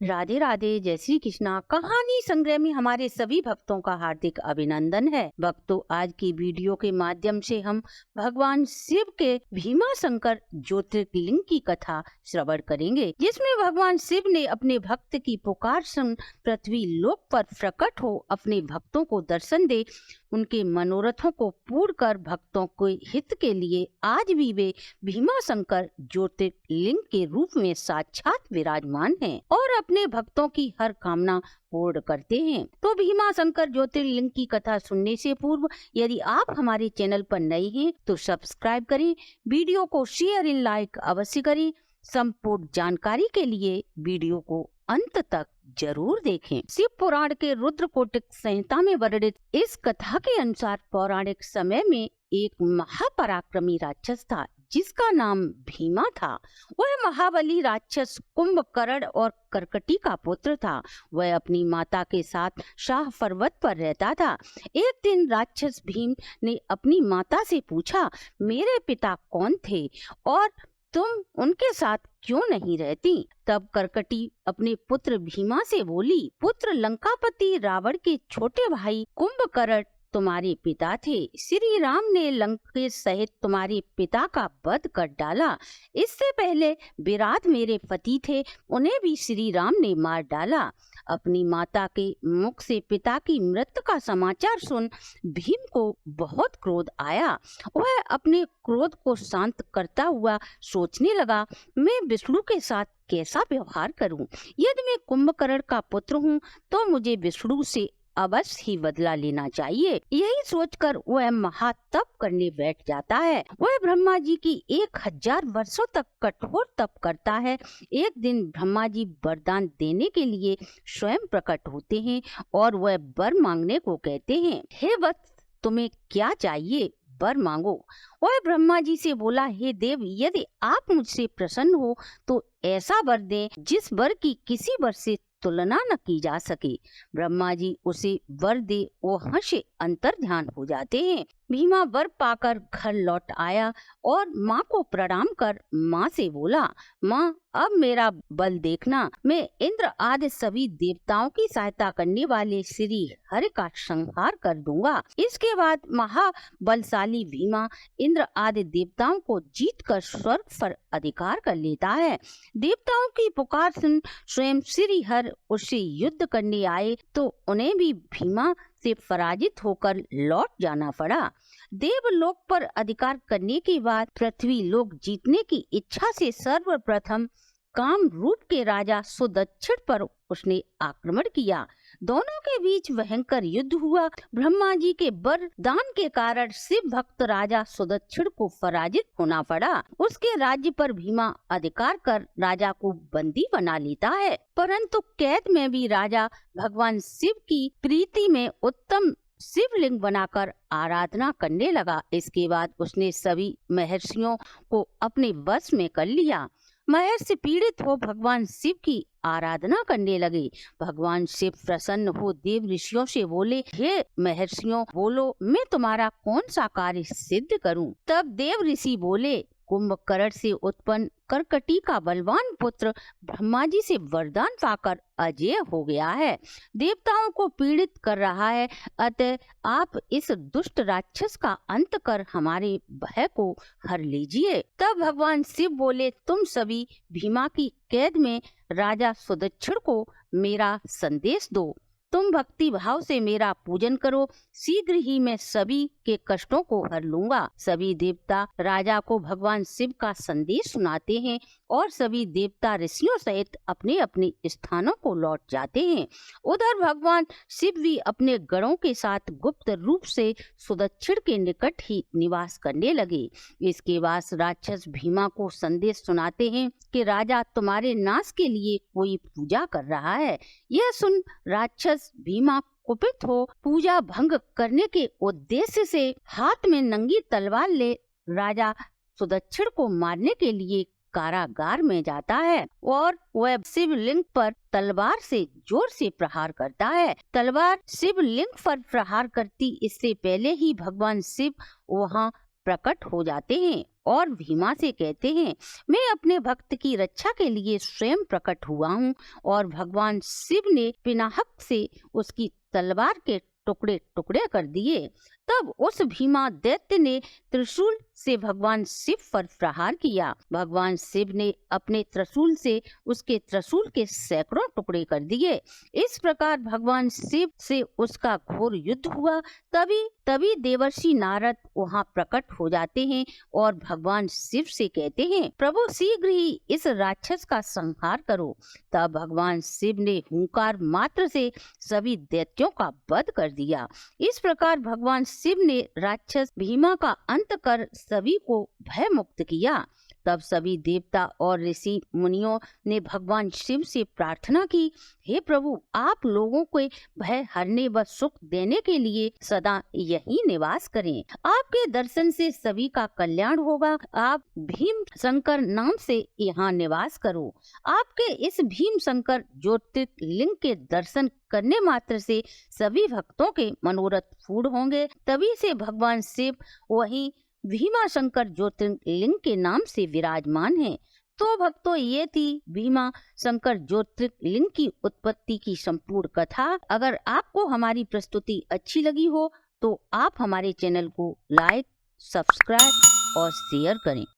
राधे राधे, जय श्री कृष्णा। कहानी संग्रह में हमारे सभी भक्तों का हार्दिक अभिनंदन है। भक्तों, आज की वीडियो के माध्यम से हम भगवान शिव के भीमा शंकर ज्योतिर्लिंग की कथा श्रवण करेंगे, जिसमें भगवान शिव ने अपने भक्त की पुकार सुन पृथ्वी लोक पर प्रकट हो अपने भक्तों को दर्शन दे उनके मनोरथों को पूर्ण कर भक्तों के हित के लिए आज भी वे भीमा शंकर ज्योतिर्लिंग के रूप में साक्षात विराजमान हैं और अपने भक्तों की हर कामना पूर्ण करते हैं। तो भीमा शंकर ज्योतिर्लिंग की कथा सुनने से पूर्व यदि आप हमारे चैनल पर नए हैं तो सब्सक्राइब करें, वीडियो को शेयर एंड लाइक अवश्य करें। संपूर्ण जानकारी के लिए वीडियो को अंत तक जरूर देखें। शिव पुराण के रुद्रकोटिक संहिता में वर्णित इस कथा के अनुसार पौराणिक समय में एक महापराक्रमी राक्षस था जिसका नाम भीमा था। वह महाबली राक्षस कुंभकर्ण और कर्कटी का पुत्र था। वह अपनी माता के साथ शाह पर्वत पर रहता था। एक दिन राक्षस भीम ने अपनी माता से पूछा, मेरे पिता कौन थे और तुम उनके साथ क्यों नहीं रहती? तब कर्कटी अपने पुत्र भीमा से बोली, पुत्र, लंकापति रावण के छोटे भाई कुंभकर्ण तुम्हारे पिता थे। श्री राम ने लंकेश सहित तुम्हारे पिता का वध कर डाला। इससे पहले विराट मेरे पति थे, उन्हें भी श्री राम ने मार डाला। अपनी माता के मुख से पिता की मृत्यु का समाचार सुन भीम को बहुत क्रोध आया। वह अपने क्रोध को शांत करता हुआ सोचने लगा, मैं विष्णु के साथ कैसा व्यवहार करूं? यदि मैं कुंभकर्ण का पुत्र हूं तो मुझे विष्णु से अवश्य ही बदला लेना चाहिए। यही सोचकर वह महातप करने बैठ जाता है। वह ब्रह्मा जी की 1000 वर्षों तक कठोर तप करता है। एक दिन ब्रह्मा जी वरदान देने के लिए स्वयं प्रकट होते हैं और वह वर मांगने को कहते हैं। हे वत्स, तुम्हें क्या चाहिए? वर मांगो। वह ब्रह्मा जी से बोला, हे देव, यदि आप मुझसे प्रसन्न हो तो ऐसा वर दें जिस वर की किसी वर से तुलना न की जा सके। ब्रह्मा जी उसे वर दे वो हंसे अंतर ध्यान हो जाते हैं। भीमा वर पाकर घर लौट आया और माँ को प्रणाम कर माँ से बोला, माँ, अब मेरा बल देखना। मैं इंद्र आदि सभी देवताओं की सहायता करने वाले श्री हरि का संहार कर दूंगा। इसके बाद महाबलशाली भीमा इंद्र आदि देवताओं को जीत कर स्वर्ग पर अधिकार कर लेता है। देवताओं की पुकार सुन स्वयं श्री हरि उससे युद्ध करने आए तो उन्हें भी भीमा से पराजित होकर लौट जाना पड़ा। देवलोक पर अधिकार करने के बाद पृथ्वी लोक जीतने की इच्छा से सर्वप्रथम काम रूप के राजा सुदक्षिण पर उसने आक्रमण किया। दोनों के बीच भयंकर युद्ध हुआ। ब्रह्मा जी के वरदान के कारण शिव भक्त राजा सुदक्षिण को पराजित होना पड़ा। उसके राज्य पर भीमा अधिकार कर राजा को बंदी बना लेता है, परंतु कैद में भी राजा भगवान शिव की प्रीति में उत्तम शिवलिंग बनाकर आराधना करने लगा। इसके बाद उसने सभी महर्षियों को अपने वश में कर लिया। महर्षि पीड़ित हो भगवान शिव की आराधना करने लगे। भगवान शिव प्रसन्न हो देव ऋषियों से बोले, हे महर्षियों, बोलो मैं तुम्हारा कौन सा कार्य सिद्ध करूं? तब देव ऋषि बोले, कुंभकर्ण से उत्पन्न कर्कटी का बलवान पुत्र ब्रह्मा जी से वरदान पाकर अजेय हो गया है, देवताओं को पीड़ित कर रहा है, अतः आप इस दुष्ट राक्षस का अंत कर हमारे भय को हर लीजिए। तब भगवान शिव बोले, तुम सभी भीमा की कैद में राजा सुदक्षिण को मेरा संदेश दो। तुम भक्ति भाव से मेरा पूजन करो, शीघ्र ही मैं सभी के कष्टों को हर लूंगा। सभी देवता राजा को भगवान शिव का संदेश सुनाते हैं और सभी देवता ऋषियों सहित अपने अपने स्थानों को लौट जाते हैं। उधर भगवान शिव भी अपने गणों के साथ गुप्त रूप से सुदक्षिण के निकट ही निवास करने लगे। इसके बाद राक्षस भीमा को संदेश सुनाते हैं कि राजा तुम्हारे नाश के लिए कोई पूजा कर रहा है। यह सुन राक्षस भीमा कुपित हो पूजा भंग करने के उद्देश्य से हाथ में नंगी तलवार ले राजा सुदक्षिण को मारने के लिए कारागार में जाता है और वह शिवलिंग पर तलवार से जोर से प्रहार करता है। तलवार शिवलिंग पर प्रहार करती इससे पहले ही भगवान शिव वहां प्रकट हो जाते हैं और भीमा से कहते हैं, मैं अपने भक्त की रक्षा के लिए स्वयं प्रकट हुआ हूँ। और भगवान शिव ने पिनाहक से उसकी तलवार के टुकड़े टुकड़े कर दिए। तब उस भीमा दैत्य ने त्रिशूल से भगवान शिव पर प्रहार किया। भगवान शिव ने अपने त्रिशूल से उसके त्रिशूल के सैकड़ों टुकड़े कर दिए। इस प्रकार भगवान शिव से उसका घोर युद्ध हुआ। तभी देवर्षि नारद वहाँ प्रकट हो जाते हैं और भगवान शिव से कहते हैं, प्रभु शीघ्र ही इस राक्षस का संहार करो। तब भगवान शिव ने हुंकार मात्र से सभी दैत्यों का वध कर दिया। इस प्रकार भगवान शिव ने राक्षस भीमा का अंत कर सभी को भय मुक्त किया। तब सभी देवता और ऋषि मुनियों ने भगवान शिव से प्रार्थना की, हे प्रभु, आप लोगों को भय हरने व सुख देने के लिए सदा यही निवास करें। आपके दर्शन से सभी का कल्याण होगा। आप भीम शंकर नाम से यहाँ निवास करो। आपके इस भीम शंकर ज्योतिर्लिंग के दर्शन करने मात्र से सभी भक्तों के मनोरथ पूर्ण होंगे। तभी से भगवान शिव वहीं भीमा शंकर ज्योतिर्लिंग के नाम से विराजमान है। तो भक्तों, ये थी भीमा शंकर ज्योतिर्लिंग की उत्पत्ति की संपूर्ण कथा। अगर आपको हमारी प्रस्तुति अच्छी लगी हो तो आप हमारे चैनल को लाइक, सब्सक्राइब और शेयर करें।